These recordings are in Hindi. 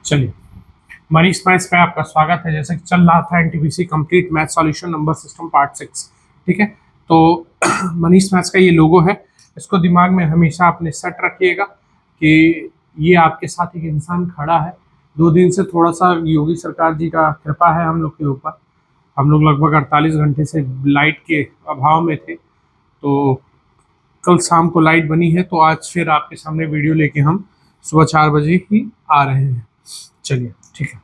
चलिए, मनीष मैथ्स पे आपका स्वागत है। जैसे कि चल रहा था NTPC complete math solution number system part 6, ठीक है। तो मनीष मैथ्स का ये लोगो है, इसको दिमाग में हमेशा अपने सेट रखिएगा कि ये आपके साथ एक इंसान खड़ा है। 2 दिन से थोड़ा सा योगी सरकार जी का कृपा है हम लोग के ऊपर। हम लोग लगभग 48 घंटे से लाइट के अभाव में थे, तो कल शाम को लाइट बनी है, तो आज फिर आपके सामने वीडियो लेके हम सुबह 4 बजे ही आ रहे हैं। चलिए ठीक है,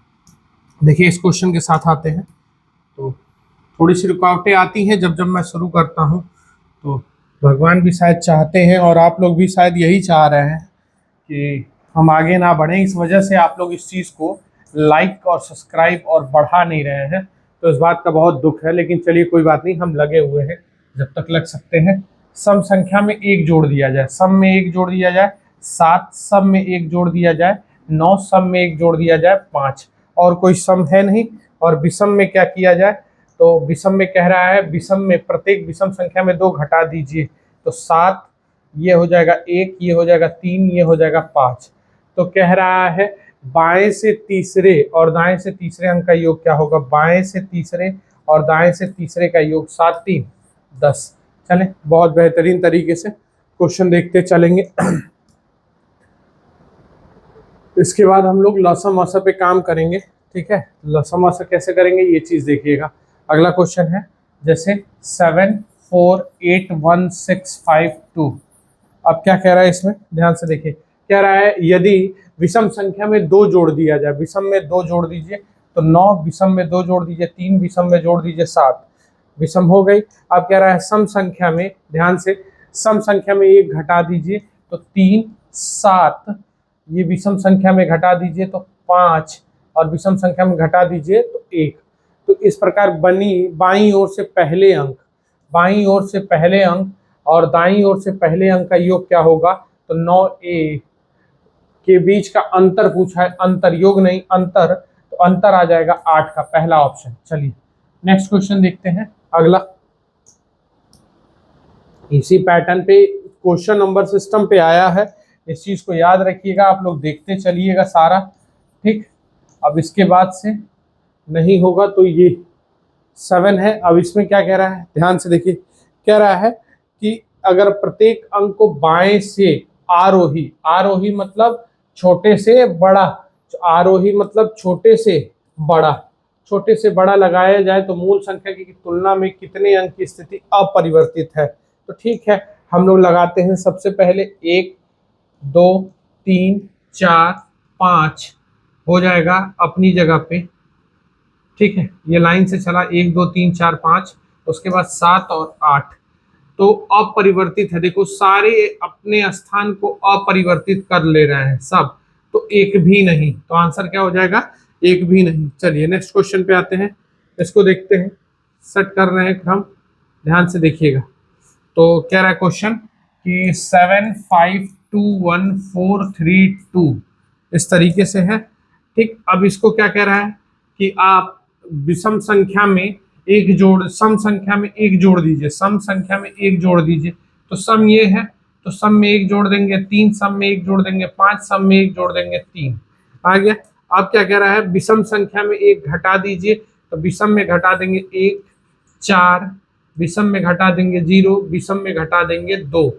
देखिए इस क्वेश्चन के साथ आते हैं। तो थोड़ी सी रुकावटें आती हैं जब मैं शुरू करता हूँ, तो भगवान भी शायद चाहते हैं और आप लोग भी शायद यही चाह रहे हैं कि हम आगे ना बढ़ें। इस वजह से आप लोग इस चीज़ को लाइक और सब्सक्राइब और बढ़ा नहीं रहे हैं, तो इस बात का बहुत दुख है। लेकिन चलिए कोई बात नहीं, हम लगे हुए हैं जब तक लग सकते हैं। सम संख्या में 1 जोड़ दिया जाए, सम में 1 जोड़ दिया जाए 7, सम में 1 जोड़ दिया जाए 9, सम में 1 जोड़ दिया जाए 5, और कोई सम है नहीं। और विषम में क्या किया जाए, तो विषम में कह रहा है विषम में प्रत्येक विषम संख्या में 2 घटा दीजिए, तो 7 ये हो जाएगा 1, ये हो जाएगा 3, ये हो जाएगा 5। तो कह रहा है बाएं से तीसरे और दाएं से तीसरे अंक का योग क्या होगा। बाएं से तीसरे और दाएं से तीसरे का योग 7 3 10। चलें, बहुत बेहतरीन तरीके से क्वेश्चन देखते चलेंगे। इसके बाद हम लोग लसम असम पे काम करेंगे, ठीक है। लसम असम कैसे करेंगे ये चीज़ देखिएगा। अगला क्वेश्चन है जैसे 7 4 8 1 6 5 2। अब क्या कह रहा है इसमें, ध्यान से देखिए। कह रहा है यदि विषम संख्या में 2 जोड़ दिया जाए, विषम में 2 जोड़ दीजिए तो 9, विषम में 2 जोड़ दीजिए 3, विषम में जोड़ दीजिए 7, विषम हो गई। अब कह रहा है सम संख्या में, ध्यान से, सम संख्या में 1 घटा दीजिए तो 3 7, ये विषम संख्या में घटा दीजिए तो 5, और विषम संख्या में घटा दीजिए तो 1। तो इस प्रकार बनी बाईं ओर से पहले अंक, बाईं ओर से पहले अंक और दाईं ओर से पहले अंक का योग क्या होगा, तो 9a के बीच का अंतर पूछा है, अंतर, योग नहीं अंतर, तो अंतर आ जाएगा 8 का, पहला ऑप्शन। चलिए नेक्स्ट क्वेश्चन देखते हैं। अगला इसी पैटर्न पे क्वेश्चन नंबर सिस्टम पे आया है, इस चीज को याद रखिएगा, आप लोग देखते चलिएगा सारा, ठीक। अब इसके बाद से नहीं होगा तो ये 7 है। अब इसमें क्या कह रहा है, ध्यान से देखिए। कह रहा है कि अगर प्रत्येक अंक को बाएं से आरोही, आरोही मतलब छोटे से बड़ा, आरोही मतलब छोटे से बड़ा, छोटे से बड़ा लगाया जाए तो मूल संख्या की तुलना में कितने अंक की स्थिति अपरिवर्तित है। तो ठीक है, हम लोग लगाते हैं सबसे पहले 1 2 3 4 5 हो जाएगा अपनी जगह पे, ठीक है। ये लाइन से चला 1 2 3 4 5, उसके बाद 7 और 8, तो अपरिवर्तित है। देखो सारे अपने स्थान को अपरिवर्तित कर ले रहे हैं सब, तो एक भी नहीं, तो आंसर क्या हो जाएगा, एक भी नहीं। चलिए नेक्स्ट क्वेश्चन पे आते हैं, इसको देखते हैं। सेट कर रहे हैं क्रम, ध्यान से देखिएगा। तो क्या रहा है क्वेश्चन कि 7 5 2 1 4 3 2 इस तरीके से है, ठीक। अब इसको क्या कह रहा है कि आप विषम संख्या में 1 जोड़, सम संख्या में 1 जोड़ दीजिए, सम संख्या में 1 जोड़ दीजिए। तो सम ये है, तो सम में 1 जोड़ देंगे 3, सम में 1 जोड़ देंगे 5, सम में 1 जोड़ देंगे 3, आ गया। अब क्या कह रहा है, विषम संख्या में 1 घटा दीजिए, तो विषम में घटा देंगे 1 4, विषम में घटा देंगे 0, विषम में घटा देंगे 2,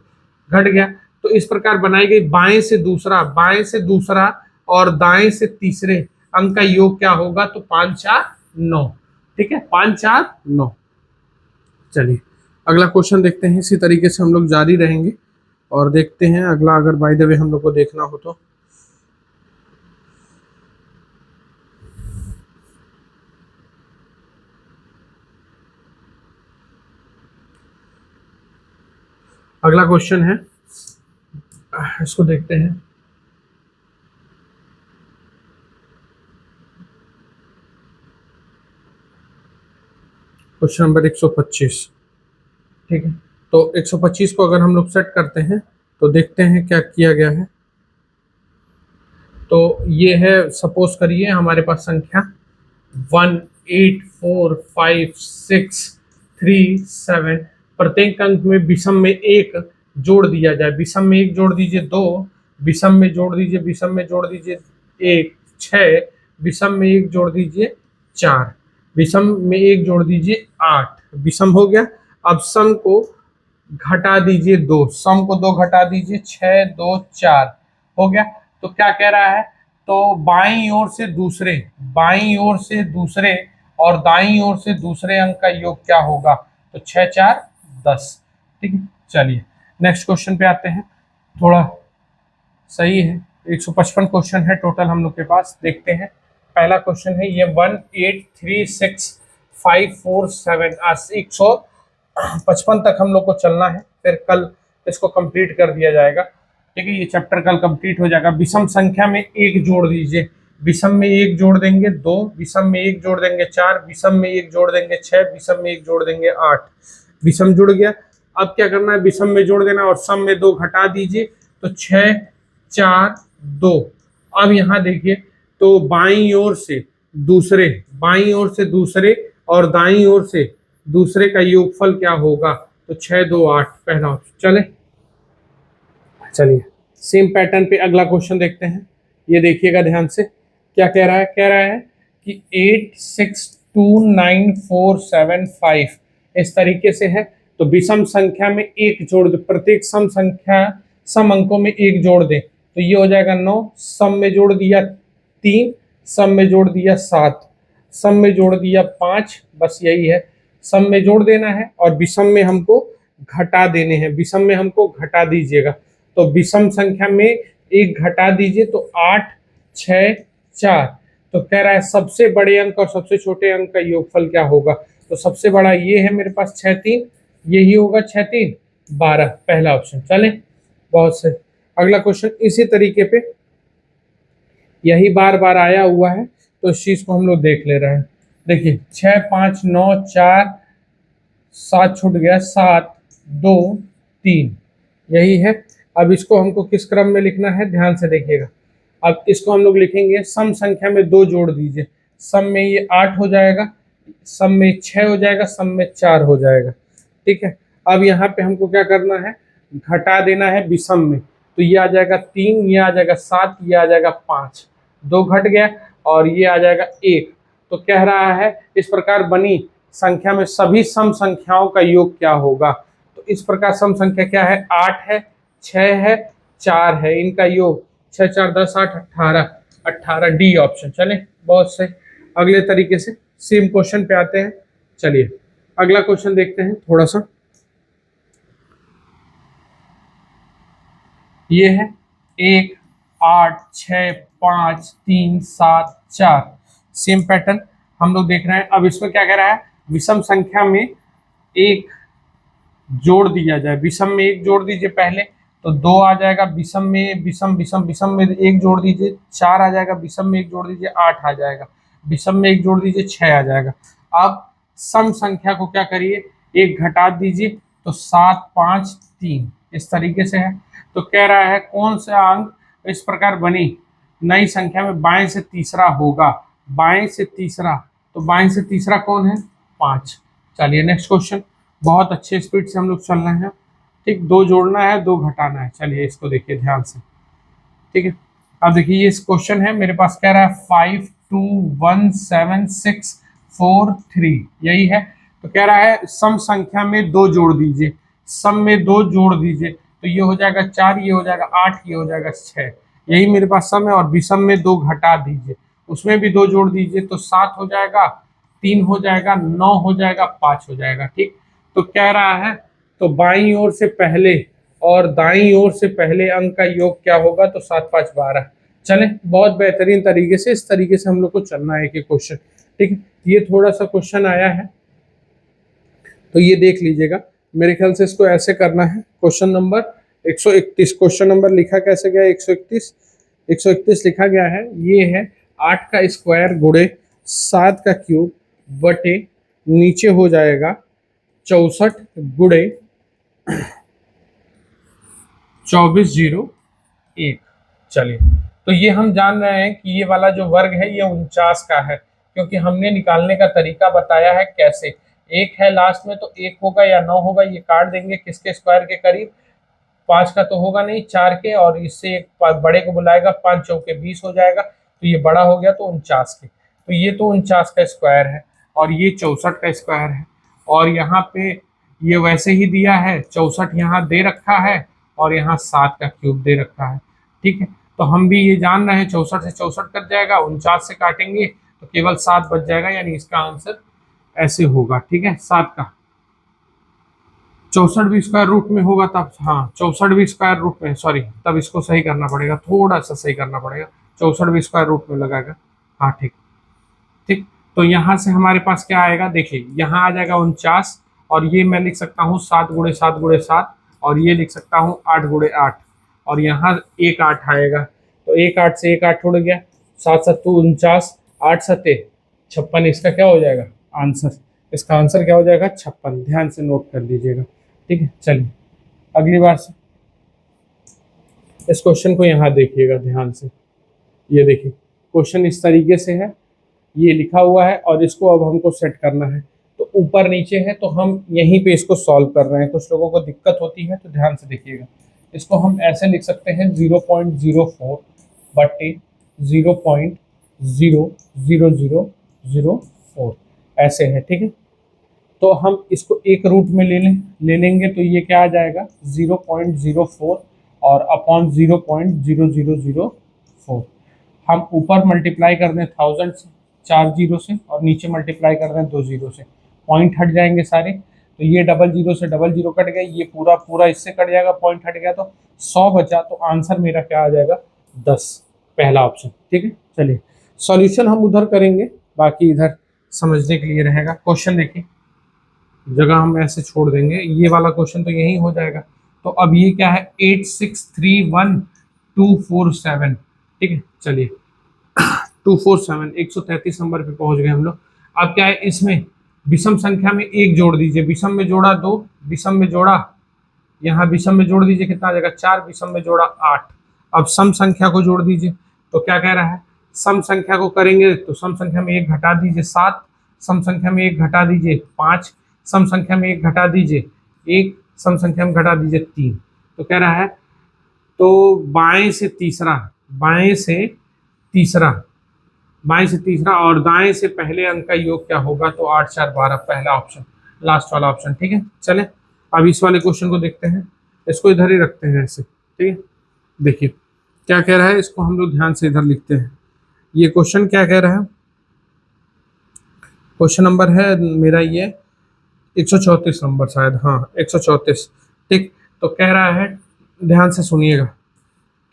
घट गया। तो इस प्रकार बनाई गई बाएं से दूसरा, बाएं से दूसरा और दाएं से तीसरे अंक का योग क्या होगा, तो 5 4 9, ठीक है, 5 4 9। चलिए अगला क्वेश्चन देखते हैं। इसी तरीके से हम लोग जारी रहेंगे और देखते हैं अगला, अगर बाय द वे हम लोग को देखना हो तो। अगला क्वेश्चन है, इसको देखते हैं। क्वेश्चन नंबर 125, ठीक है। तो 125 को अगर हम लोग सेट करते हैं तो देखते हैं क्या किया गया है। तो ये है, सपोज करिए हमारे पास संख्या 1 8 4 5 6 3 7, प्रत्येक अंक में विषम में 1 जोड़ दिया जाए। विषम में 1 जोड़ दीजिए 2, विषम में जोड़ दीजिए, विषम में जोड़ दीजिए 1, 6, विषम में 1 जोड़ दीजिए 4, विषम में 1 जोड़ दीजिए 8, विषम हो गया। अब सम को घटा दीजिए 2, सम को 2 घटा दीजिए 6 2 4 हो गया। तो क्या कह रहा है, तो बाईं ओर से दूसरे, बाईं ओर से दूसरे और दाईं ओर से दूसरे अंक का योग क्या होगा, तो 6 4 10। ठीक है, चलिए नेक्स्ट क्वेश्चन पे आते हैं। थोड़ा सही है, 155 क्वेश्चन है टोटल हम लोग के पास। देखते हैं पहला क्वेश्चन है ये 1836547, आज 155 तक हम लोग को चलना है, फिर कल इसको कंप्लीट कर दिया जाएगा। ठीक है, ये चैप्टर कल कंप्लीट हो जाएगा। विषम संख्या में 1 जोड़ दीजिए, विषम में 1 जोड़ देंगे 2, विषम में 1 जोड़ देंगे 4, विषम में 1 जोड़ देंगे 6, विषम में 1 जोड़ देंगे 8, विषम जुड़ गया। अब क्या करना है, विषम में जोड़ देना और सम में 2 घटा दीजिए, तो 6 4 2। अब यहाँ देखिए, तो बाईं ओर से दूसरे, बाईं ओर से दूसरे और दाईं ओर से दूसरे का योगफल क्या होगा, तो 6 2 8 पहला ऑप्शन। चले चलिए सेम पैटर्न पे अगला क्वेश्चन देखते हैं। ये देखिएगा ध्यान से, क्या कह रहा है, कह रहा है कि 862945 इस तरीके से है। तो विषम संख्या में 1 जोड़ दे, प्रत्येक सम संख्या सम अंकों में 1 जोड़ दें, तो ये हो जाएगा 9, सम में जोड़ दिया 3, सम में जोड़ दिया 7, सम में जोड़ दिया 5, बस यही है, सम में जोड़ देना है और विषम में हमको घटा देने हैं, विषम में हमको घटा दीजिएगा। तो विषम संख्या में 1 घटा दीजिए, तो 8 6 4। तो कह रहा है सबसे बड़े अंक और सबसे छोटे अंक का योगफल क्या होगा, तो सबसे बड़ा ये है मेरे पास 6 3, यही होगा 6 3 12, पहला ऑप्शन। चले बहुत से, अगला क्वेश्चन इसी तरीके पे, यही बार बार आया हुआ है, तो इस चीज को हम लोग देख ले रहे हैं। देखिए 6 5 9 4 7 छूट गया, 7 2 3, यही है। अब इसको हमको किस क्रम में लिखना है, ध्यान से देखिएगा। अब इसको हम लोग लिखेंगे, सम संख्या में 2 जोड़ दीजिए, सम में ये 8 हो जाएगा, सम में 6 हो जाएगा, सम में 4 हो जाएगा। ठीक है, अब यहाँ पे हमको क्या करना है, घटा देना है विषम में, तो ये आ जाएगा 3, ये आ जाएगा 7, ये आ जाएगा 5, 2 घट गया और ये आ जाएगा 1। तो कह रहा है इस प्रकार बनी संख्या में सभी सम संख्याओं का योग क्या होगा, तो इस प्रकार सम संख्या क्या है, 8 है 6 है 4 है, इनका योग 6 4 10 8 18, 18 डी ऑप्शन। चले बहुत सही, अगले तरीके से सेम क्वेश्चन पे आते हैं। चलिए अगला क्वेश्चन देखते हैं थोड़ा सा, ये है 1 8 6 5 3 7 4, सेम पैटर्न हम लोग देख रहे हैं। अब इसमें क्या कह रहा है, विषम संख्या में 1 जोड़ दिया जाए, विषम में 1 जोड़ दीजिए पहले, तो 2 आ जाएगा, विषम में विषम विषम विषम में 1 जोड़ दीजिए 4 आ जाएगा, विषम में 1 जोड़ दीजिए 8 आ जाएगा, विषम में 1 जोड़ दीजिए 6 आ जाएगा। अब सम संख्या को क्या करिए, 1 घटा दीजिए, तो 7 5 3 इस तरीके से है। तो कह रहा है कौन सा अंक इस प्रकार बनी नई संख्या में बाएं से तीसरा होगा, बाएं से तीसरा, तो बाएं से तीसरा कौन है, 5। चलिए नेक्स्ट क्वेश्चन, बहुत अच्छे स्पीड से हम लोग चल रहे हैं। ठीक, 2 जोड़ना है 2 घटाना है, चलिए इसको देखिए ध्यान से। ठीक है, अब देखिए ये क्वेश्चन है मेरे पास, कह रहा है 5 2 1 7 6 4 3, यही है। तो कह रहा है सम संख्या में 2 जोड़ दीजिए, सम में 2 जोड़ दीजिए, तो ये हो जाएगा 4, ये हो जाएगा 8, ये हो जाएगा 6, यही मेरे पास सम है। और विषम में 2 घटा दीजिए, उसमें भी 2 जोड़ दीजिए, तो 7 हो जाएगा, 3 हो जाएगा, 9 हो जाएगा, 5 हो जाएगा। ठीक, तो कह रहा है तो बाईं ओर से पहले और दाईं ओर से पहले अंक का योग क्या होगा, तो 7 5 12। चले बहुत बेहतरीन तरीके से, इस तरीके से हम लोग को चलना है कि क्वेश्चन। ठीक है, ये थोड़ा सा क्वेश्चन आया है, तो ये देख लीजिएगा, मेरे ख्याल से इसको ऐसे करना है। क्वेश्चन नंबर 131, क्वेश्चन नंबर लिखा कैसे गया, 131 लिखा गया है, ये है 8 का स्क्वायर गुणे 7 का क्यूब बटे नीचे हो जाएगा 64 गुणे 2401। चलिए, तो ये हम जान रहे हैं कि ये वाला जो वर्ग है ये 49 का है, क्योंकि हमने निकालने का तरीका बताया है कैसे। 1 है लास्ट में, तो 1 होगा या 9 होगा, ये काट देंगे किसके स्क्वायर के करीब, 5 का तो होगा नहीं, 4 के, और इससे एक बड़े को बुलाएगा, 5 चौके 20 हो जाएगा, तो ये बड़ा हो गया तो 49 के, तो ये तो 49 का स्क्वायर है और ये 64 का स्क्वायर है। और यहाँ पे ये वैसे ही दिया है, 64 यहाँ दे रखा है और यहाँ 7 का क्यूब दे रखा है। ठीक है, तो हम भी ये जान रहे हैं 64 से 64 कट जाएगा, 49 से काटेंगे तो केवल 7 बच जाएगा, यानी इसका आंसर ऐसे होगा। ठीक है, 7 का 64 भी स्क्वायर रूट में होगा तब, हाँ 64 भी स्क्वायर रूट में, सॉरी तब इसको सही करना पड़ेगा, थोड़ा सा सही करना पड़ेगा, 64 भी स्क्वायर रूट में लगाएगा। हाँ ठीक ठीक, तो यहाँ से हमारे पास क्या आएगा, देखिए यहाँ आ जाएगा 49 और ये मैं लिख सकता हूँ 7 गुणे 7 गुणे 7 और ये लिख सकता हूँ 8 गुणे 8 और यहाँ एक 8 आएगा, तो एक 8 से एक 8 उड़ गया, 7 सत्तू 49, 8 सत्ते 56, इसका क्या हो जाएगा आंसर, इसका आंसर क्या हो जाएगा 56। ध्यान से नोट कर लीजिएगा। ठीक है, चलिए अगली बार से इस क्वेश्चन को यहाँ देखिएगा ध्यान से। ये देखिए क्वेश्चन इस तरीके से है, ये लिखा हुआ है और इसको अब हमको सेट करना है, तो ऊपर नीचे है तो हम यहीं पे इसको सॉल्व कर रहे हैं। कुछ लोगों को दिक्कत होती है तो ध्यान से देखिएगा, इसको हम ऐसे लिख सकते हैं 0.04 बटे 0.00004 ऐसे है। ठीक है, तो हम इसको एक रूट में ले लेंगे तो ये क्या आ जाएगा 0.04 और अपॉन 0.0004। हम ऊपर मल्टीप्लाई कर दें 1000 से 4 जीरो से और नीचे मल्टीप्लाई कर दें 2 जीरो से, पॉइंट हट जाएंगे सारे, तो ये डबल जीरो से डबल जीरो कट गया, ये पूरा पूरा इससे कट जाएगा, पॉइंट हट गया तो 100 बचा, तो आंसर मेरा क्या आ जाएगा 10, पहला ऑप्शन। ठीक है, चलिए सॉल्यूशन हम उधर करेंगे, बाकी इधर समझने के लिए रहेगा। क्वेश्चन देखिए, जगह हम ऐसे छोड़ देंगे, ये वाला क्वेश्चन तो यही हो जाएगा। तो अब ये क्या है 8631247। ठीक है, चलिए 247 133 नंबर पे पहुंच गए हम लोग। अब क्या है, इसमें विषम संख्या में एक जोड़ दीजिए, विषम में जोड़ा 2, विषम में जोड़ा, यहाँ विषम में जोड़ दीजिए कितना आ जाएगा 4, विषम में जोड़ा 8। अब सम संख्या को जोड़ दीजिए, तो क्या कह रहा है, सम संख्या को करेंगे तो सम संख्या में एक घटा दीजिए 7, सम संख्या में एक घटा दीजिए 5, सम संख्या में एक घटा दीजिए 1, सम संख्या में घटा दीजिए 3। तो कह रहा है तो बाएं से तीसरा, बाएं से तीसरा, बाएं से तीसरा और दाएं से पहले अंक का योग क्या होगा, तो 8 4 12, पहला ऑप्शन, लास्ट वाला ऑप्शन। ठीक है, चले अब इस वाले क्वेश्चन को देखते हैं, इसको इधर ही रखते हैं ऐसे। ठीक है, देखिए क्या कह रहा है, इसको हम लोग ध्यान से इधर लिखते हैं। ये क्वेश्चन क्या कह रहा है, क्वेश्चन नंबर है मेरा ये 134 नंबर शायद, हाँ 134। ठीक, तो कह रहा है, ध्यान से सुनिएगा,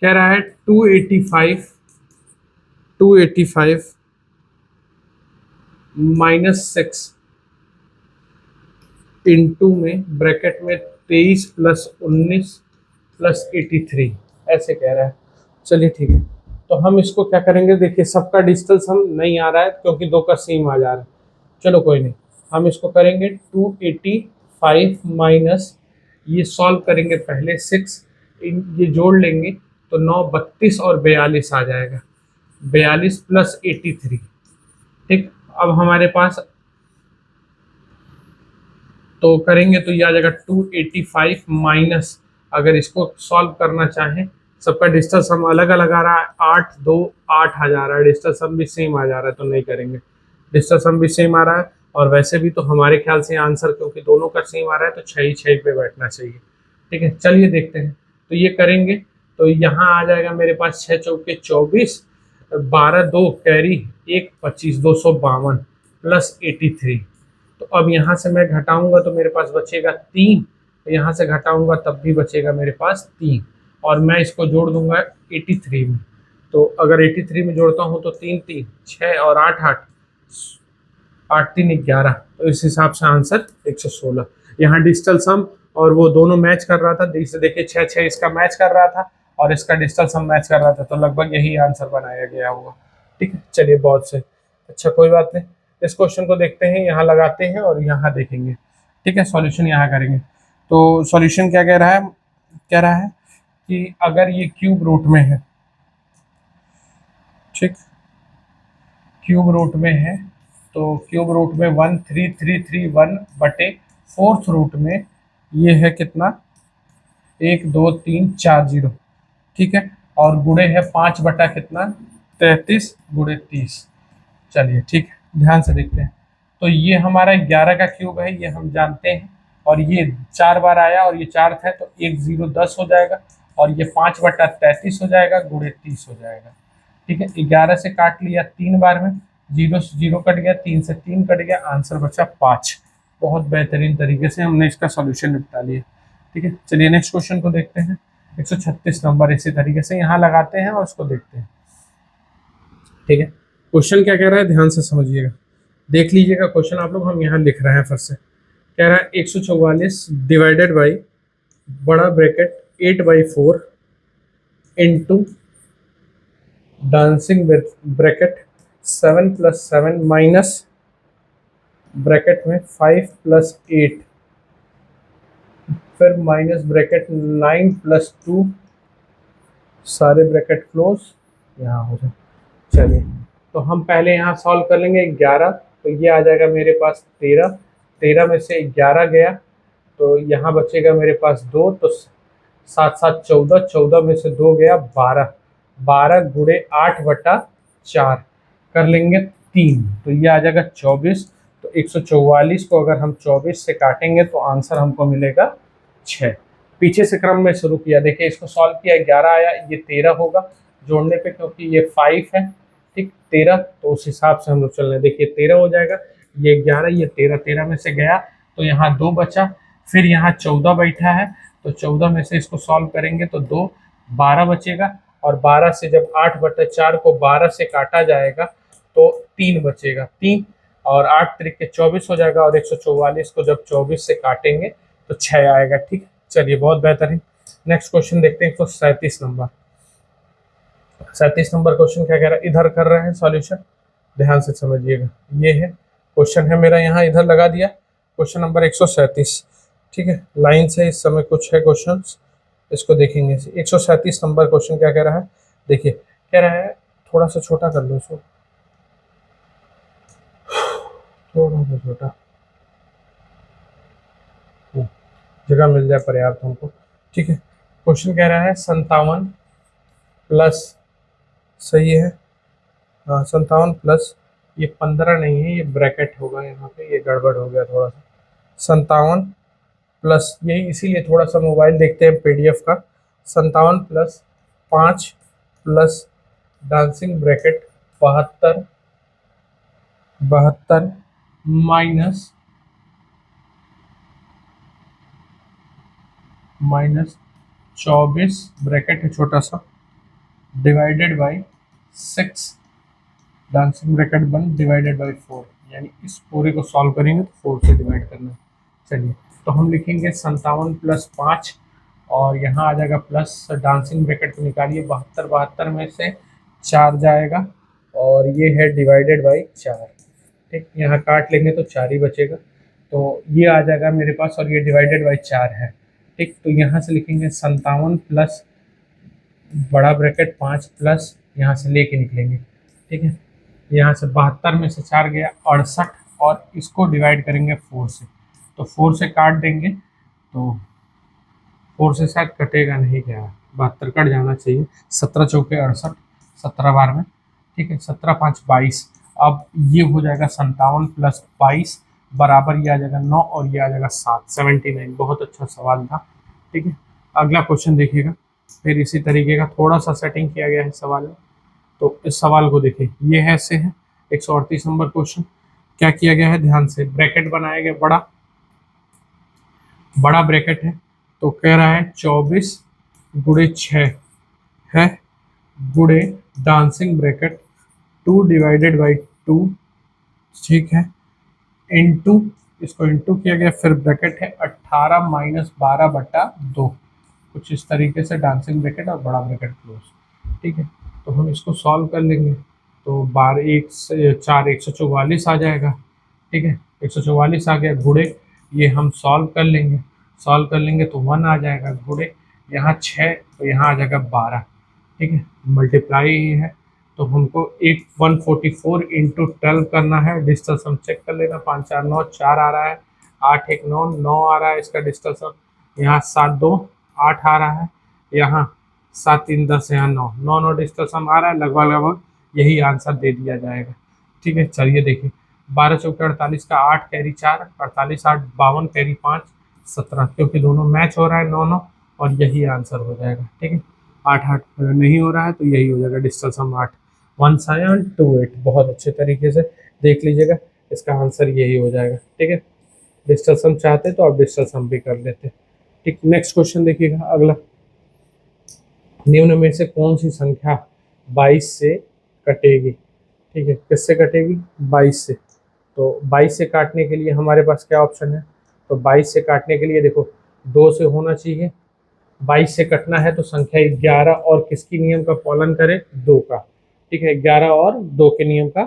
कह रहा है 285 -6 इंटू में ब्रैकेट में 23 + 19 + 83 ऐसे कह रहा है। चलिए ठीक है, तो हम इसको क्या करेंगे, देखिए सबका डिजिटल सम नहीं आ रहा है क्योंकि दो का सेम आ जा रहा है, चलो कोई नहीं, हम इसको करेंगे 285 माइनस, ये सॉल्व करेंगे पहले 6, ये जोड़ लेंगे तो 9 32 और 42 आ जाएगा, 42 + 83। ठीक, अब हमारे पास तो करेंगे तो ये आ जाएगा 285 माइनस, अगर इसको सॉल्व करना चाहें, सबका डिजिटल सम अलग अलग आ रहा है, 8 2 8 आ जा रहा है, डिजिटल सम भी सेम आ जा रहा है, तो नहीं करेंगे, डिजिटल सम भी सेम आ रहा है और वैसे भी तो हमारे ख्याल से आंसर क्योंकि दोनों का सेम आ रहा है तो 6 6 पे बैठना चाहिए। ठीक है, चलिए देखते हैं, तो ये करेंगे तो यहाँ आ जाएगा मेरे पास 6 चौके 24, 12 2 कैरी 1 25 252 + 83। तो अब यहाँ से मैं घटाऊंगा तो मेरे पास बचेगा 3, तो यहाँ से घटाऊंगा तब भी बचेगा मेरे पास 3 और मैं इसको जोड़ दूंगा 83 में, तो अगर 83 में जोड़ता हूँ तो 3 3 6 और 8 8 8 3 11, तो इस हिसाब से आंसर 116। यहाँ डिजिटल सम और वो दोनों मैच कर रहा था, देखिए 6 6 इसका मैच कर रहा था और इसका डिजिटल सम मैच कर रहा था, तो लगभग यही आंसर बनाया गया होगा। ठीक है, चलिए बहुत से, अच्छा कोई बात नहीं, इस क्वेश्चन को देखते हैं, यहाँ लगाते हैं और यहाँ देखेंगे। ठीक है, सॉल्यूशन यहाँ करेंगे। तो सॉल्यूशन क्या कह रहा है, कह रहा है कि अगर ये क्यूब रूट में है, ठीक क्यूब रूट में है, तो क्यूब रूट में 13331 बटे 4th रूट में ये है कितना 1 2 3 4 0। ठीक है, और गुणे है 5 बटा कितना 33 गुणे 30। चलिए ठीक है, ध्यान से देखते हैं। तो ये हमारा 11 का क्यूब है, ये हम जानते हैं। और ये 4 बार आया और ये 4 था, तो 1 0 10 हो जाएगा। और ये 5/33 हो जाएगा, गुणे 30 हो जाएगा। ठीक है, 11 से काट लिया 3 बार में, 0 से 0 कट गया, 3 से 3 कट गया, आंसर बचा 5। बहुत बेहतरीन तरीके से हमने इसका सॉल्यूशन निपटा लिया। ठीक है, चलिए नेक्स्ट क्वेश्चन को देखते हैं। 136 नंबर इसी तरीके से यहाँ लगाते हैं और उसको देखते हैं। ठीक है, क्वेश्चन क्या कह रहा है, ध्यान से समझिएगा, देख लीजिएगा क्वेश्चन आप लोग। हम यहाँ लिख रहे हैं फिर से। कह रहा है 144 डिवाइडेड बाई बड़ा bracket 8/4 into dancing bracket 7 + 7 minus bracket में 5 + 8, फिर माइनस ब्रैकेट 9 + 2, सारे ब्रैकेट क्लोज, यहाँ हो जाए। चलिए, तो हम पहले यहाँ सॉल्व कर लेंगे। 11, तो ये आ जाएगा मेरे पास 13, 13 में से 11 गया, तो यहाँ बचेगा मेरे पास 2, तो 7 7 14, 14 में से 2 गया 12, 12 गुणे 8/4 कर लेंगे 3, तो ये आ जाएगा 24। तो 144 को अगर हम 24 से काटेंगे तो आंसर हमको मिलेगा 6। पीछे से क्रम में शुरू किया, देखिए इसको सॉल्व किया, 11 आया, ये 13 होगा जोड़ने पे, क्योंकि ये 5 है। ठीक, 13, तो उस हिसाब से हम लोग चल रहे हैं। देखिए 13 हो जाएगा, ये 11, ये 13, 13 में से गया तो यहाँ 2 बचा, फिर यहाँ 14 बैठा है, तो 14 में से इसको सॉल्व करेंगे तो 2, 12 बचेगा। और 12 से जब 8/4 को 12 से काटा जाएगा तो 3 बचेगा, 3 और 8 त्रिक 24 हो जाएगा। और 144 को जब 24 से काटेंगे तो 6 आएगा। ठीक, चलिए बहुत बेहतरीन। नेक्स्ट क्वेश्चन देखते हैं, 137 नंबर। 37 नंबर क्वेश्चन क्या कह रहा है, इधर कर रहे हैं सॉल्यूशन, ध्यान से समझिएगा। ये है क्वेश्चन है मेरा, यहाँ इधर लगा दिया, क्वेश्चन नंबर 137। ठीक है, लाइन से इस समय कुछ है क्वेश्चंस, इसको देखेंगे। 137 नंबर क्वेश्चन क्या कह रहा है, देखिए कह रहा है, थोड़ा सा छोटा कर लो इसको, थोड़ा सा छोटा, जगह मिल जाए पर्याप्त हमको। ठीक है, क्वेश्चन कह रहा है 57 प्लस, सही है, हाँ 57 प्लस, ये 15 नहीं है, ये ब्रैकेट होगा यहाँ पे, ये गड़बड़ हो गया थोड़ा सा। 57 प्लस, यही इसीलिए थोड़ा सा मोबाइल देखते हैं PDF का। 57 plus 5 plus dancing bracket 72, 72 minus 24 bracket है छोटा सा, divided by 6 dancing bracket 1 divided by 4, यानी इस पूरे को सॉल्व करेंगे तो 4 से डिवाइड करना है। चलिए, तो हम लिखेंगे 57 प्लस 5, और यहाँ आ जाएगा प्लस डांसिंग ब्रैकेट को निकालिए, 72, 72 में से 4 जाएगा, और ये है डिवाइडेड बाई 4। ठीक, यहाँ काट लेंगे तो 4 ही बचेगा, तो ये आ जाएगा मेरे पास, और ये डिवाइडेड बाई 4 है। ठीक, तो यहाँ से लिखेंगे 57 प्लस बड़ा ब्रैकेट 5 प्लस, यहाँ से लेके निकलेंगे। ठीक है, यहाँ से 72 में से 4 गया 68, और इसको डिवाइड करेंगे 4 से, तो 4 से काट देंगे, तो 4 से शायद कटेगा नहीं, क्या 72 कट जाना चाहिए, 17 चौके 68, 17 बार में। ठीक है, 17 5 22, अब ये हो जाएगा 57 प्लस 22 बराबर, ये आ जाएगा 9, और ये आ जाएगा 7, 79। बहुत अच्छा सवाल था। ठीक है, अगला क्वेश्चन देखिएगा, फिर इसी तरीके का थोड़ा सा सेटिंग किया गया है सवाल में। तो इस सवाल को देखिए, ये है ऐसे है 138 नंबर क्वेश्चन। क्या किया गया है, ध्यान से, ब्रैकेट बनाया गया, बड़ा बड़ा ब्रैकेट है, तो कह रहा है 24 गुणे 6 है, गुणे डांसिंग ब्रैकेट 2 डिवाइडेड बाई 2, ठीक है, इंटू, इसको इंटू किया गया, फिर ब्रैकेट है 18 माइनस 12/2, कुछ इस तरीके से डांसिंग ब्रैकेट और बड़ा ब्रैकेट क्लोज। ठीक है, तो हम इसको सॉल्व कर लेंगे, तो 12 1 से 4 144 आ जाएगा। ठीक है, 144 आ गया, गुणे ये हम सॉल्व कर लेंगे, सॉल्व कर लेंगे तो 1 आ जाएगा, गुणे यहाँ 6, तो यहाँ आ जाएगा 12। ठीक है, मल्टीप्लाई ही है, तो हमको 144 इंटू 12 करना है। डिस्टेंस हम चेक कर लेना, 5 4 9 4 आ रहा है, 8 1 9 9 आ रहा है इसका डिस्टेंस। यहाँ 7 2 8 आ रहा है, यहाँ 7 3 10, यहाँ 9 9 9 डिस्टेंस हम आ रहा है, लगभग लगभग यही आंसर दे दिया जाएगा। ठीक है, चलिए देखिए, 12 चौके 48 का 8 कैरी 4, 48 8 52 कैरी 5 17, क्योंकि दोनों मैच हो रहा है 9 9, और यही आंसर हो जाएगा। ठीक है, 8 8 नहीं हो रहा है तो यही हो जाएगा डिजिटल सम 8 1728। बहुत अच्छे तरीके से देख लीजिएगा, इसका आंसर यही हो जाएगा। ठीक है, डिजिटल सम चाहते तो आप डिजिटल सम भी कर लेते। ठीक, नेक्स्ट क्वेश्चन देखिएगा अगला, निम्न में से कौन सी संख्या 22 से कटेगी। ठीक है, किससे कटेगी, 22 से। तो 22 से काटने के लिए हमारे पास क्या ऑप्शन है, तो 22 से काटने के लिए देखो 2 से होना चाहिए, 22 से कटना है तो संख्या 11 और किसकी नियम का पालन करे, 2 का। ठीक है, 11 और 2 के नियम का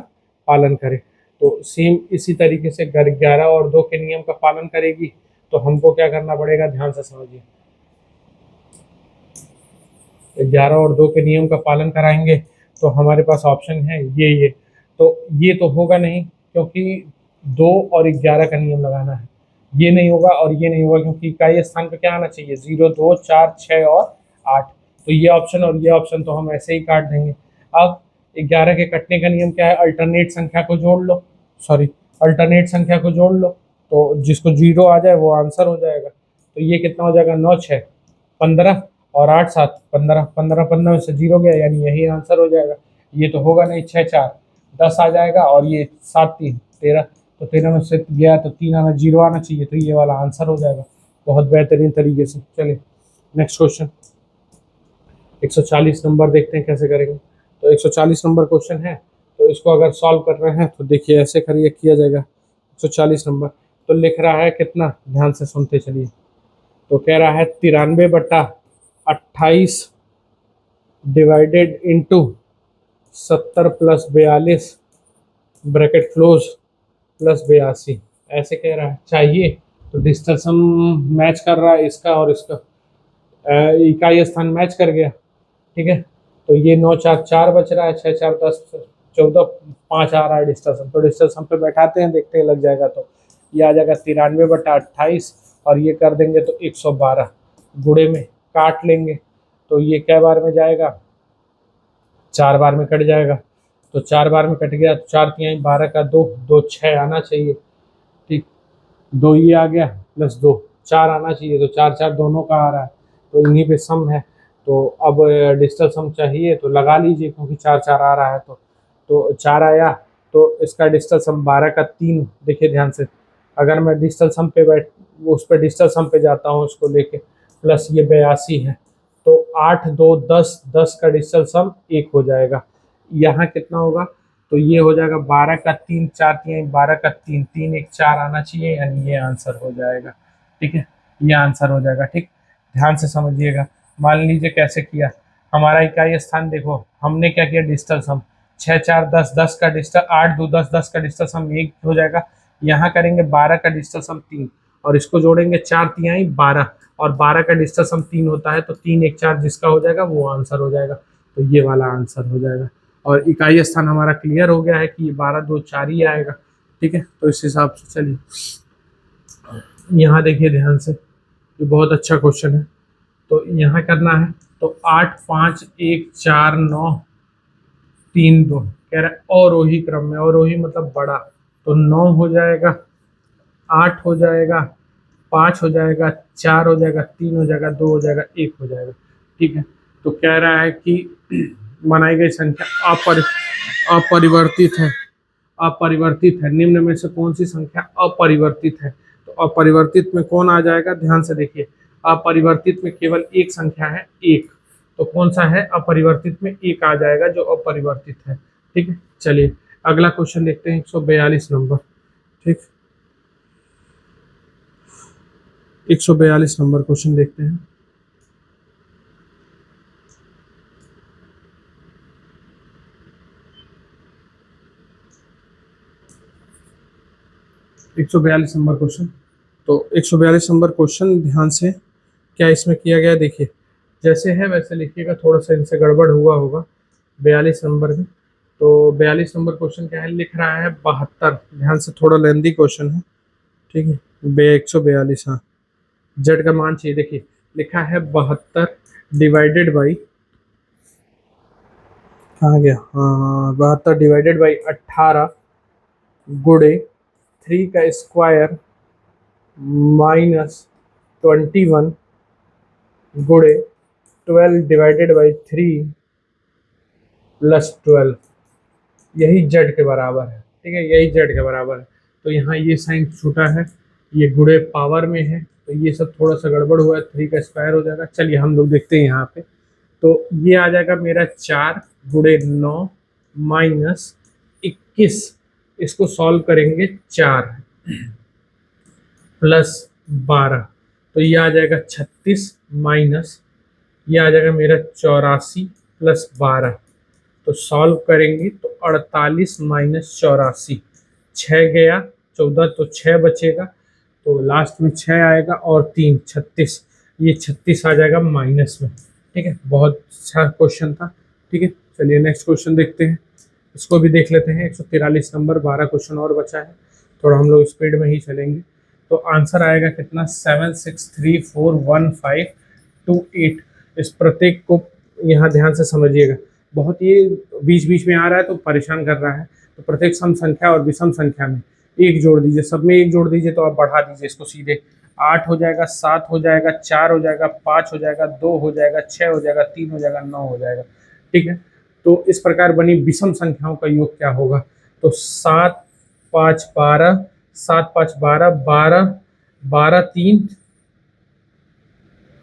पालन करे। तो सेम इसी तरीके से अगर 11 और 2 के नियम का पालन करेगी तो हमको क्या करना पड़ेगा, ध्यान से समझिए, 11 और 2 के नियम का पालन कराएंगे तो हमारे पास ऑप्शन है ये। तो ये तो होगा नहीं, क्योंकि 2 और 11 का नियम लगाना है, ये नहीं होगा और ये नहीं होगा, क्योंकि इकाई स्थान पे क्या आना चाहिए, 0 2 4 6 और 8। तो ये ऑप्शन और ये ऑप्शन तो हम ऐसे ही काट देंगे। अब 11 के कटने का नियम क्या है, अल्टरनेट संख्या को जोड़ लो, सॉरी, अल्टरनेट संख्या को जोड़ लो, तो जिसको 0 आ जाए वो आंसर हो जाएगा। तो ये कितना हो जाएगा, 9 6 15 और 8 7 15, 15 15 में से 0 गया, यानी यही आंसर हो जाएगा। ये तो होगा नहीं, 6 4 10 आ जाएगा, और ये 7 3 13, तो 13 में से गया तो 3 आना, 0 आना चाहिए, तो ये वाला आंसर हो जाएगा। बहुत बेहतरीन तरीके से। चलिए नेक्स्ट क्वेश्चन, 140 नंबर देखते हैं कैसे करेंगे। तो 140 नंबर क्वेश्चन है, तो इसको अगर सॉल्व कर रहे हैं तो देखिए ऐसे करिए, किया जाएगा। 140 नंबर तो लिख रहा है कितना, ध्यान से सुनते चलिए। तो कह रहा है 93/28 divided into 70 + 42 bracket close plus 82, ऐसे कह रहा है चाहिए। तो डिजिटल सम मैच कर रहा है इसका और इसका, इकाई स्थान मैच कर गया। ठीक है, तो ये 9 4 4 बच रहा है, 6 4 10 14 5 आ रहा है डिजिटल सम। तो डिजिटल सम पे बैठाते हैं, देखते हैं लग जाएगा तो ये आ जाएगा 93/28, और ये कर देंगे तो 112, गुणे में काट लेंगे तो ये कै बार में जाएगा, 4 बार में कट जाएगा। तो 4 बार में कट गया तो 4 तिहाई 12 का 2 2 6 आना चाहिए। ठीक, 2 ये आ गया प्लस 2 4 आना चाहिए, तो 4 4 दोनों का आ रहा है, तो इन्हीं पे सम है। तो अब डिजिटल सम चाहिए तो लगा लीजिए, क्योंकि 4 4 आ रहा है तो 4 आया, तो इसका डिजिटल सम 12 का 3। देखिए ध्यान से, अगर मैं डिजिटल सम पे उस पर डिजिटल सम पे जाता हूँ उसको लेके, प्लस ये 82 है, तो 8 2 10 10 का डिजिटल सम 1 हो जाएगा। यहाँ कितना होगा, तो ये हो जाएगा 12 का 3 4 3 12 का 3 3 1 4 आना चाहिए, यानी ये आंसर हो जाएगा। ठीक है, ये आंसर हो जाएगा। ठीक, ध्यान से समझिएगा। मान लीजिए कैसे किया, हमारा इकाई स्थान देखो, हमने क्या किया, डिजिटल सम 6 4 10 10 का डिजिटल 8 2 10 10 का डिजिटल सम 1 हो जाएगा। यहाँ करेंगे 12 का डिजिटल सम 3, और इसको जोड़ेंगे 4 तिहाई 12, और 12 का डिजिटल सम 3 होता है, तो 3 1 4 जिसका हो जाएगा वो आंसर हो जाएगा। तो ये वाला आंसर हो जाएगा, और इकाई स्थान हमारा क्लियर हो गया है कि 12 2 4 ही आएगा। ठीक है, तो इस हिसाब से चलिए यहाँ देखिए ध्यान से, ये बहुत अच्छा क्वेश्चन है। तो यहाँ करना है, तो 8 5 1 4 9 3 2 कह रहा है अवरोही क्रम में, अवरोही मतलब बड़ा, तो 9 हो जाएगा, 8 हो जाएगा, 5 हो जाएगा, 4 हो जाएगा, 3 हो जाएगा, 2 हो जाएगा, 1 हो जाएगा। ठीक है, तो कह रहा है कि बनाई गई संख्या अपरिवर्तित है, अपरिवर्तित है, निम्न में से कौन सी संख्या अपरिवर्तित है। तो अपरिवर्तित में कौन आ जाएगा, ध्यान से देखिए, अपरिवर्तित में केवल एक संख्या है, 1। तो कौन सा है, अपरिवर्तित में 1 आ जाएगा जो अपरिवर्तित है। ठीक है, चलिए अगला क्वेश्चन देखते हैं, 142 नंबर। ठीक, 142 नंबर क्वेश्चन देखते हैं। एक सौ बयालीस नंबर क्वेश्चन, तो 142 नंबर क्वेश्चन ध्यान से क्या इसमें किया गया देखिए, जैसे है वैसे लिखिएगा, थोड़ा सा इनसे गड़बड़ हुआ होगा 42 नंबर में। तो 42 नंबर क्वेश्चन क्या है, लिख रहा है 72, ध्यान से, थोड़ा लेंदी क्वेश्चन है। ठीक है, 142, हाँ, जेड का मान चाहिए। देखिए लिखा है 72 डिवाइडेड बाई कहाँ गया, हाँ 72 डिवाइडेड बाई 18 गुणे 3 का स्क्वायर माइनस 21 गुणे 12 डिवाइडेड बाई 3 प्लस 12, यही जेड के बराबर है। ठीक है, यही जेड के बराबर है। तो यहाँ ये साइन छूटा है, ये गुणे पावर में है, तो ये सब थोड़ा सा गड़बड़ हुआ है, 3 का स्क्वायर हो जाएगा। चलिए हम लोग देखते हैं यहाँ पे, तो ये आ जाएगा मेरा 4 गुणे 9 माइनस 21, इसको सॉल्व करेंगे 4 प्लस 12, तो ये आ जाएगा 36 माइनस ये आ जाएगा मेरा 84 प्लस 12, तो सॉल्व करेंगे तो 48 माइनस 84, 6 गया 14, तो 6 बचेगा, तो लास्ट में 6 आएगा और 3 36, ये 36 आ जाएगा माइनस में। ठीक है, बहुत अच्छा क्वेश्चन था। ठीक है, चलिए नेक्स्ट क्वेश्चन देखते हैं, इसको भी देख लेते हैं। 143 नंबर, 12 क्वेश्चन और बचा है, थोड़ा हम लोग स्पीड में ही चलेंगे। तो आंसर आएगा कितना, 7634528। इस प्रत्येक को यहाँ ध्यान से समझिएगा, बहुत ये बीच बीच में आ रहा है तो परेशान कर रहा है। तो प्रत्येक सम संख्या और विषम संख्या में एक जोड़ दीजिए, सब में एक जोड़ दीजिए, तो आप बढ़ा दीजिए इसको सीधे, 8 हो जाएगा, 7 हो जाएगा, 4 हो जाएगा, 5 हो जाएगा, 2 हो जाएगा, 6 हो जाएगा, 3 हो जाएगा, 9 हो जाएगा। ठीक है, तो इस प्रकार बनी विषम संख्याओं का योग क्या होगा, तो 7 5 12, 7 5 12, 12 12 3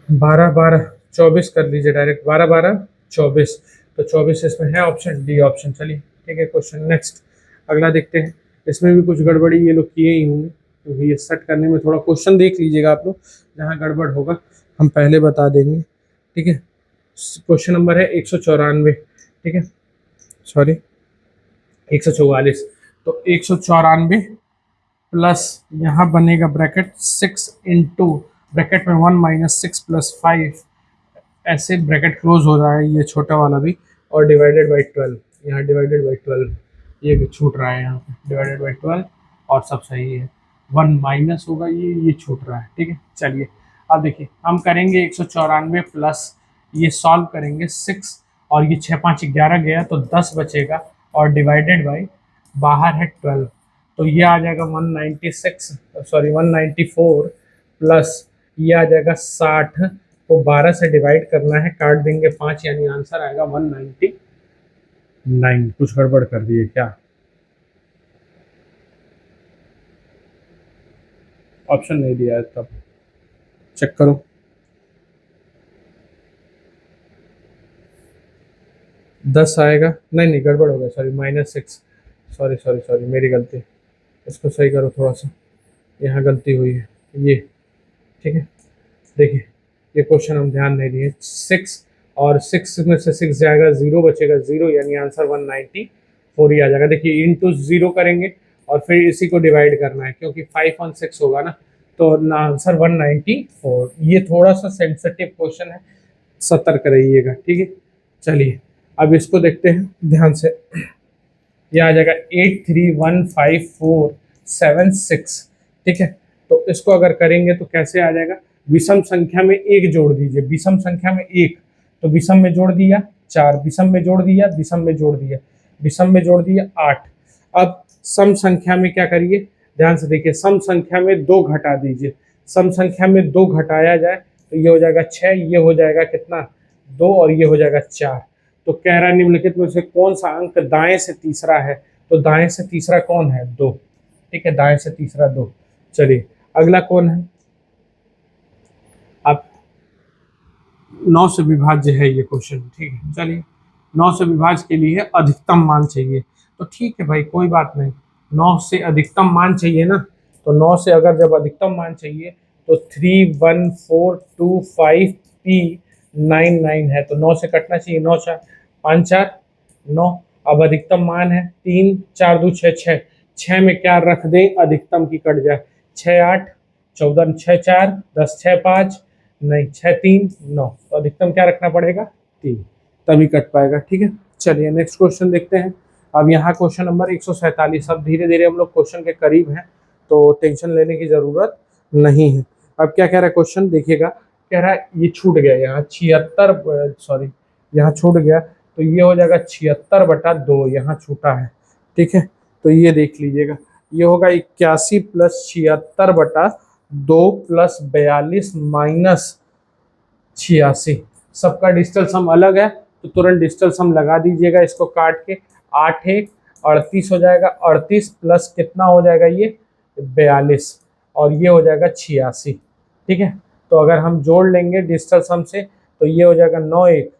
12 12 24 कर लीजिए डायरेक्ट, 12 12 24, तो 24 इसमें है ऑप्शन डी ऑप्शन। चलिए ठीक है, क्वेश्चन नेक्स्ट, अगला देखते हैं। इसमें भी कुछ गड़बड़ी ये लोग किए ही होंगे, क्योंकि ये सेट करने में थोड़ा क्वेश्चन देख लीजिएगा आप लोग, जहाँ गड़बड़ होगा हम पहले बता देंगे। ठीक है, क्वेश्चन नंबर है 194, ठीक है, सॉरी 144, तो 194 प्लस यहाँ बनेगा ब्रैकेट 6 इंटू ब्रैकेट में 1 माइनस 6 प्लस 5, ऐसे ब्रैकेट क्लोज हो रहा है ये छोटा वाला भी, और डिवाइडेड बाई 12, यहाँ डिवाइडेड बाई 12 ये भी छूट रहा है, यहाँ पे डिवाइडेड बाई 12 और सब सही है, 1 माइनस होगा, ये छूट रहा है। ठीक है, चलिए अब देखिए हम करेंगे 194 प्लस, ये सॉल्व करेंगे 6, और ये 6 5 11 गया तो 10 बचेगा, और डिवाइडेड बाई बाहर है 12, तो ये आ जाएगा 196, सॉरी 194 प्लस ये आ जाएगा 60 को 12 से डिवाइड करना है, काट देंगे 5, यानी आंसर आएगा 199। कुछ गड़बड़ कर दिए क्या, ऑप्शन नहीं दिया है, तब चेक करो। दस आएगा, नहीं नहीं गड़बड़ हो गया, सॉरी -6, सॉरी सॉरी सॉरी मेरी गलती, इसको सही करो थोड़ा सा, यहाँ गलती हुई है ये। ठीक है, देखिए ये क्वेश्चन हम ध्यान नहीं दिए, 6 और 6 में से 6 जाएगा, 0 बचेगा, 0 यानी आंसर 194 ही आ जाएगा। देखिए इंटू 0 करेंगे और फिर इसी को डिवाइड करना है, क्योंकि 5 on 6 होगा ना, तो ना आंसर 194। ये थोड़ा सा सेंसिटिव क्वेश्चन है, सतर्क रहिएगा। ठीक है, चलिए अब इसको देखते हैं ध्यान से, ये आ जाएगा 831547 6। ठीक है, तो इसको अगर करेंगे तो कैसे आ जाएगा, विषम संख्या में एक जोड़ दीजिए, विषम संख्या में एक, तो विषम में जोड़ दिया 4, विषम में जोड़ दिया, विषम में जोड़ दिया, विषम में जोड़ दिया 8। अब सम संख्या में क्या करिए, ध्यान से देखिए, सम संख्या में 2 घटा दीजिए, सम संख्या में 2 घटाया जाए तो ये हो जाएगा 6, ये हो जाएगा कितना 2, और ये हो जाएगा 4। तो कह रहा है निम्नलिखित में से कौन सा अंक दाएं से तीसरा है, तो दाएं से तीसरा कौन है, 2। ठीक है, दाएं से तीसरा 2। चलिए अगला कौन है, अब 9 से विभाज्य है ये क्वेश्चन। ठीक है, चलिए 9 से विभाज्य के लिए अधिकतम मान चाहिए, तो ठीक है भाई कोई बात नहीं, 9 से अधिकतम मान चाहिए ना, तो 9 से अगर जब अधिकतम मान चाहिए तो 31425P99 है, तो 9 से कटना चाहिए, 9 4 5 4 9। अब अधिकतम मान है 3 4 2 6 6, 6 में क्या रख दें अधिकतम की कट जाए, 6 8 14 6 4 10 6 5, नहीं 6 3 9, तो अधिकतम क्या रखना पड़ेगा 3, तभी कट पाएगा। ठीक है, चलिए नेक्स्ट क्वेश्चन देखते हैं। अब यहाँ क्वेश्चन नंबर 147, अब धीरे धीरे हम लोग क्वेश्चन के करीब हैं, तो टेंशन लेने की जरूरत नहीं है। अब क्या कह रहा है क्वेश्चन देखिएगा, कह रहा है ये छूट गया यहाँ 76, सॉरी यहाँ छूट गया तो ये हो जाएगा 76/2, यहाँ छूटा है, ठीक है। तो ये देख लीजिएगा, ये होगा 81 + 76/2 + 42 - 86। सबका डिजिटल सम अलग है, तो तुरंत डिजिटल सम लगा दीजिएगा इसको काट के। 8 1 38 हो जाएगा, 38 प्लस कितना हो जाएगा ये 42, और ये हो जाएगा 86, ठीक है। तो अगर हम जोड़ लेंगे डिजिटल सम से तो ये हो जाएगा 9 1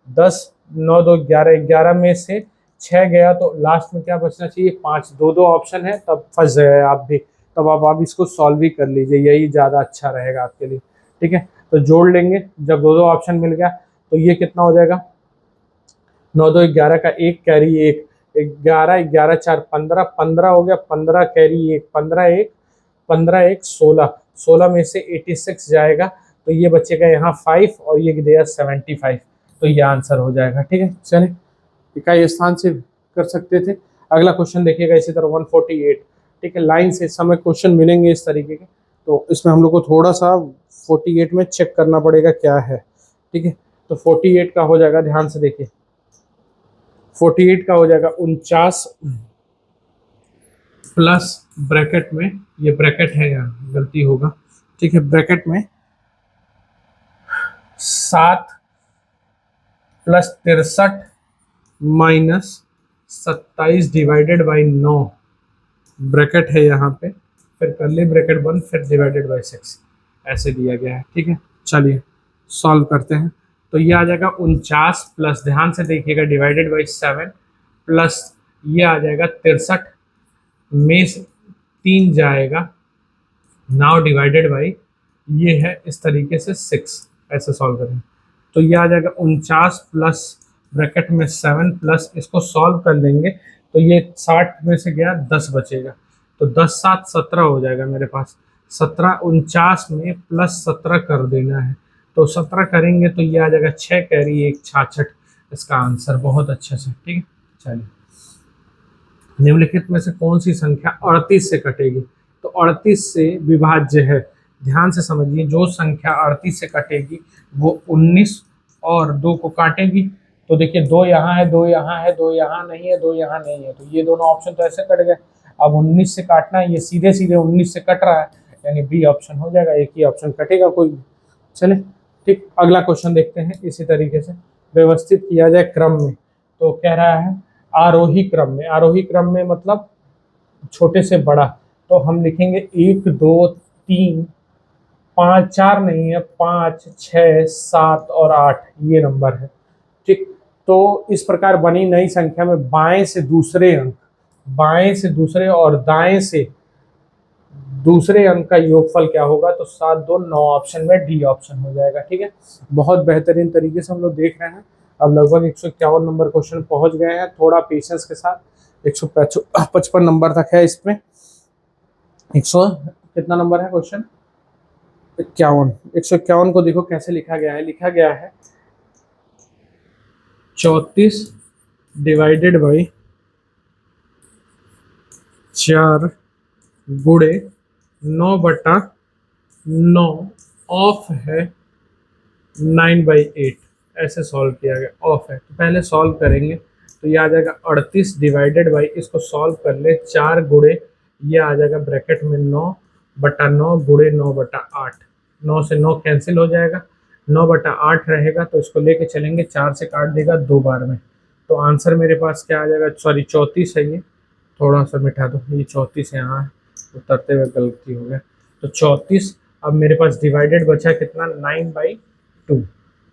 10, 9 2 11, 11 में से 6 गया तो लास्ट में क्या बचना चाहिए 5, 2 2 ऑप्शन है, तब फंस गए आप भी। तब आप इसको सॉल्व ही कर लीजिए, यही ज़्यादा अच्छा रहेगा आपके लिए, ठीक है। तो जोड़ लेंगे, जब 2 2 ऑप्शन मिल गया तो ये कितना हो जाएगा 9 2 11 का 1 कैरी 1, 11 11 4 15, 15 हो गया, 15 कैरी 1, 15 1 16, 16 में से 86 जाएगा तो ये बचेगा यहाँ 5 और ये दिया 75, तो ये आंसर हो जाएगा, ठीक है। चलिए इकाई स्थान से कर सकते थे। अगला क्वेश्चन देखिएगा इसी तरह 148, ठीक है। लाइन से इस समय क्वेश्चन मिलेंगे इस तरीके के, तो इसमें हम लोग को थोड़ा सा 48 में चेक करना पड़ेगा क्या है, ठीक है। तो 48 का हो जाएगा, ध्यान से देखिए, 48 का हो जाएगा 49 प्लस ब्रैकेट में, ये ब्रैकेट है यहाँ गलती होगा, ठीक है, ब्रैकेट में 7 + 63 - 27 डिवाइडेड बाई 9, ब्रैकेट है यहाँ पे, फिर करली ब्रैकेट बंद, फिर डिवाइडेड बाई 6, ऐसे दिया गया है, ठीक है। चलिए सॉल्व करते हैं। तो ये आ जाएगा 49 प्लस, ध्यान से देखिएगा, डिवाइडेड बाई 7 प्लस ये आ जाएगा 63 में से 3 जाएगा, नाउ डिवाइडेड बाई ये है इस तरीके से 6, ऐसे सॉल्व करेंगे। तो ये आ जाएगा 49 प्लस ब्रैकेट में 7 प्लस, इसको सॉल्व कर लेंगे तो ये 60 में से गया 10 बचेगा, तो 10 7 17 हो जाएगा मेरे पास। 17 49 में प्लस 17 कर देना है, तो 17 करेंगे तो ये आ जाएगा 6 कैरी 1 66, इसका आंसर बहुत अच्छे से, ठीक है। चलिए निम्नलिखित में से कौन सी संख्या 38 से कटेगी, तो 38 से विभाज्य है, ध्यान से समझिए, जो संख्या 38 से कटेगी वो 19 और 2 को काटेगी। तो देखिए 2 यहाँ है, 2 यहाँ है, 2 यहाँ नहीं है, 2 यहाँ नहीं है, तो ये दोनों ऑप्शन तो ऐसे कट गए। अब 19 से काटना है, ये सीधे सीधे 19 से कट रहा है, यानी बी ऑप्शन हो जाएगा, एक ही ऑप्शन कटेगा कोई भी। चले ठीक, अगला क्वेश्चन देखते हैं। इसी तरीके से व्यवस्थित किया जाए क्रम में, तो कह रहा है आरोही क्रम में, आरोही क्रम में मतलब छोटे से बड़ा, तो हम लिखेंगे 1 2 3 5, 4 नहीं है, 5 6 7 और 8 ये नंबर है, ठीक। तो इस प्रकार बनी नई संख्या में बाएं से दूसरे अंक, बाएं से दूसरे और दाएं से दूसरे अंक का योगफल क्या होगा, तो 7 2 9 ऑप्शन में डी ऑप्शन हो जाएगा, ठीक है। बहुत बेहतरीन तरीके से हम लोग देख रहे हैं। अब लगभग 151 नंबर क्वेश्चन पहुंच गए हैं, थोड़ा पेशेंस के साथ 155 नंबर तक है इसमें। 100 कितना नंबर है क्वेश्चन 51, 151 को देखो कैसे लिखा गया है, लिखा गया है 34 डिवाइडेड बाई 4 गुणे 9/9 ऑफ है 9/8, ऐसे सॉल्व किया गया, ऑफ है। तो पहले सॉल्व करेंगे तो ये आ जाएगा 38 डिवाइडेड बाई, इसको सॉल्व कर ले 4 गुणे, ये आ जाएगा ब्रैकेट में 9/9 गुणे 9/8, 9 से 9 कैंसिल हो जाएगा, 9/8 रहेगा, तो इसको लेके चलेंगे, 4 से काट देगा 2 बार में, तो आंसर मेरे पास क्या आ जाएगा, सॉरी 34 है, ये थोड़ा सा मिटा दो, ये 34 यहाँ है, उतरते हुए गलती हो गया, तो 34। अब मेरे पास डिवाइडेड बचा कितना 9/2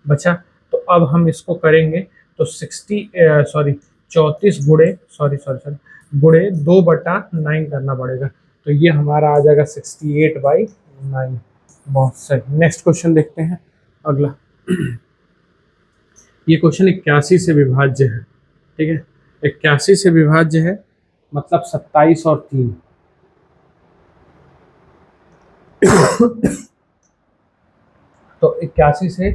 बचा, तो अब हम इसको करेंगे तो 34 गुणे गुणे 2/9 करना पड़ेगा, तो ये हमारा आ जाएगा 68/9। बहुत सही, नेक्स्ट क्वेश्चन देखते हैं अगला। ये क्वेश्चन 81 से विभाज्य है, ठीक है, 81 से विभाज्य है मतलब 27 और 3। तो 81 से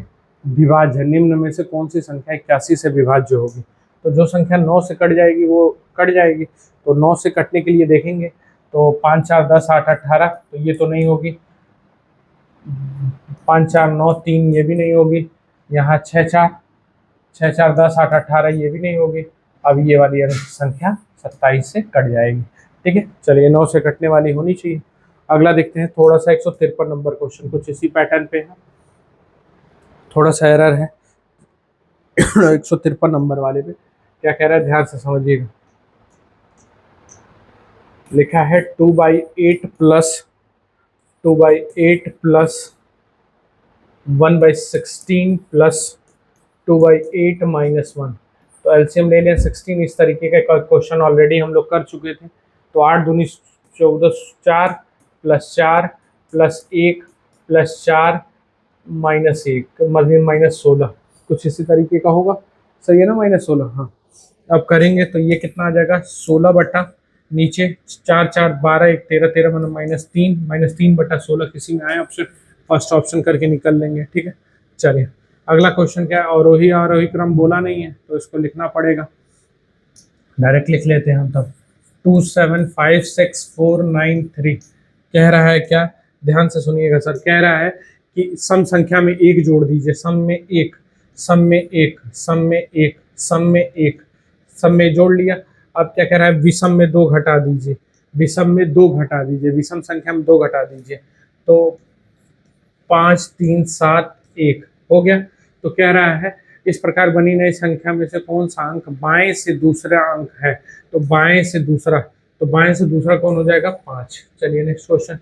विभाज्य, निम्न में से कौन सी संख्या 81 से विभाज्य होगी, तो जो संख्या 9 से कट जाएगी वो कट जाएगी, तो 9 से कटने के लिए देखेंगे तो 5 4 10 8 18, तो ये तो नहीं होगी, 5 4 9 3 ये भी नहीं होगी, यहाँ 6 4 6 4 10 8 18 ये भी नहीं होगी। अब ये वाली अंक संख्या 27 से कट जाएगी। ठीक है, चलिए 9 से कटने वाली होनी चाहिए। अगला देखते हैं, थोड़ा सा 153 नंबर क्वेश्चन कुछ इसी पैटर्न पे है, थोड़ा सा एरर है 153 नंबर वाले पे। क्या कह रहा है, ध्यान से समझिएगा। लिखा है 2/8 प्लस 2/8 प्लस 1/16 प्लस 2/8 माइनस 1। तो एलसीएम ले लें 16। इस तरीके का क्वेश्चन ऑलरेडी हम लोग कर चुके थे। तो 8 दूनी 14 4 प्लस 4 प्लस 1 प्लस 4 माइनस 1 मतलब माइनस 16, कुछ इसी तरीके का होगा। सही है ना, -16। हाँ, अब करेंगे तो ये कितना आ जाएगा, 16 बटा नीचे 4 4 12 1 13 13 मतलब -3 बटा 16 किसी में आए ऑप्शन, फर्स्ट ऑप्शन करके निकल लेंगे। ठीक है, चलिए अगला क्वेश्चन क्या है, अवरोही आरोही क्रम बोला नहीं है तो इसको लिखना पड़ेगा, डायरेक्ट लिख लेते हैं हम तब। 2 7 5 6 4 9 3 कह रहा है क्या, ध्यान से सुनिएगा सर। कह रहा है कि सम संख्या में एक जोड़ दीजिए, सम में एक, सम में एक, सम में एक, सम में एक, सम में जोड़ लिया। अब क्या कह रहा है, विषम में 2 घटा दीजिए, विषम में 2 घटा दीजिए, विषम संख्या में 2 घटा दीजिए। तो 5 3 7 1 हो गया। तो कह रहा है इस प्रकार बनी नई संख्या में से कौन सा अंक बाएं से दूसरा अंक है। तो बाएं से दूसरा, तो बाएं से दूसरा कौन हो जाएगा, 5। चलिए नेक्स्ट क्वेश्चन।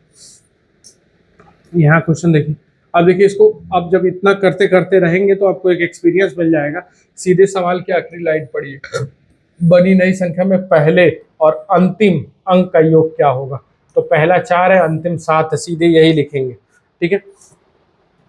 यहाँ क्वेश्चन देखिए, अब देखिए इसको, अब जब इतना करते करते रहेंगे तो आपको एक एक्सपीरियंस मिल जाएगा। सीधे सवाल की आखिरी लाइन पढ़िए, बनी नई संख्या में पहले और अंतिम अंक का योग क्या होगा। तो पहला 4 है, अंतिम 7 है, सीधे यही लिखेंगे। ठीक है,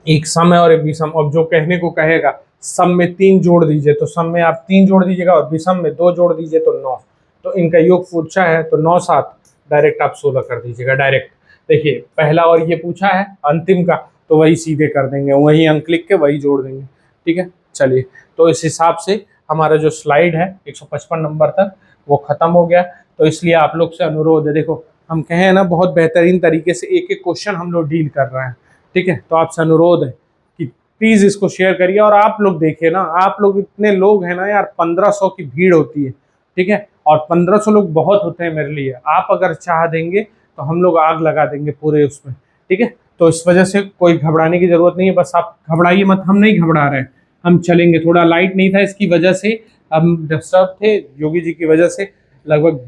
एक सम है और एक विषम। अब जो कहने को कहेगा सम में 3 जोड़ दीजिए, तो सम में आप 3 जोड़ दीजिएगा और विषम में 2 जोड़ दीजिए तो 9। तो इनका योग पूछा है तो 9 7 डायरेक्ट आप 16 कर दीजिएगा डायरेक्ट। देखिए पहला और ये पूछा है अंतिम का, तो वही सीधे कर देंगे, वही अंक लिख के वही जोड़ देंगे। ठीक है, चलिए तो इस हिसाब से हमारा जो स्लाइड है 155 नंबर तक वो खत्म हो गया। तो इसलिए आप लोग से अनुरोध है, देखो हम कहें ना बहुत बेहतरीन तरीके से एक एक क्वेश्चन हम लोग डील कर रहे हैं। ठीक है, तो आपसे अनुरोध है कि प्लीज इसको शेयर करिए। और आप लोग देखिए ना, आप लोग इतने लोग हैं ना यार, 1500 की भीड़ होती है। ठीक है, और 1500 लोग बहुत होते हैं मेरे लिए। आप अगर चाह देंगे तो हम लोग आग लगा देंगे पूरे उसमें। ठीक है, तो इस वजह से कोई घबराने की जरूरत नहीं है, बस आप घबराइए मत, हम नहीं घबरा रहे हैं, हम चलेंगे। थोड़ा लाइट नहीं था इसकी वजह से हम डिस्टर्ब थे, योगी जी की वजह से लगभग।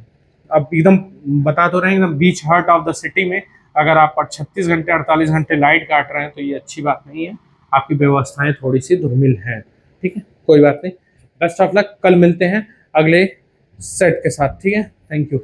अब एकदम बता तो रहे हैं, एकदम बीच हार्ट ऑफ द सिटी में अगर आप 36 घंटे 48 घंटे लाइट काट रहे हैं तो ये अच्छी बात नहीं है, आपकी व्यवस्थाएं थोड़ी सी दुर्मिल हैं। ठीक है, कोई बात नहीं, बेस्ट ऑफ लक। कल मिलते हैं अगले सेट के साथ। ठीक है, थैंक यू।